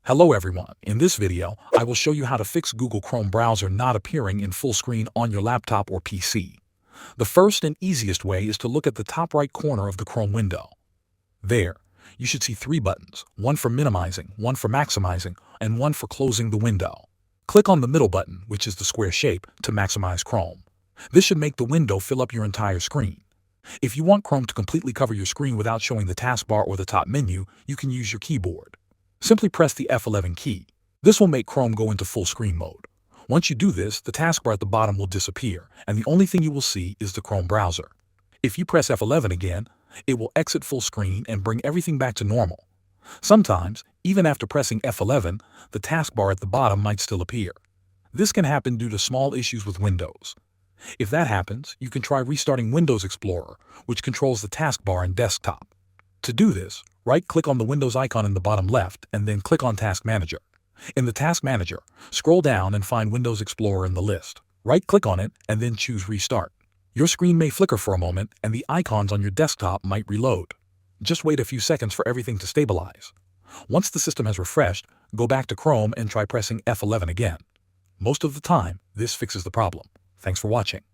Hello everyone, in this video, I will show you how to fix Google Chrome browser not appearing in full screen on your laptop or PC. The first and easiest way is to look at the top right corner of the Chrome window. There, you should see three buttons, one for minimizing, one for maximizing, and one for closing the window. Click on the middle button, which is the square shape, to maximize Chrome. This should make the window fill up your entire screen. If you want Chrome to completely cover your screen without showing the taskbar or the top menu, you can use your keyboard. Simply press the F11 key. This will make Chrome go into full screen mode. Once you do this, the taskbar at the bottom will disappear, and the only thing you will see is the Chrome browser. If you press F11 again, it will exit full screen and bring everything back to normal. Sometimes, even after pressing F11, the taskbar at the bottom might still appear. This can happen due to small issues with Windows. If that happens, you can try restarting Windows Explorer, which controls the taskbar and desktop. To do this, right-click on the Windows icon in the bottom left and then click on Task Manager. In the Task Manager, scroll down and find Windows Explorer in the list. Right-click on it and then choose Restart. Your screen may flicker for a moment and the icons on your desktop might reload. Just wait a few seconds for everything to stabilize. Once the system has refreshed, go back to Chrome and try pressing F11 again. Most of the time, this fixes the problem. Thanks for watching.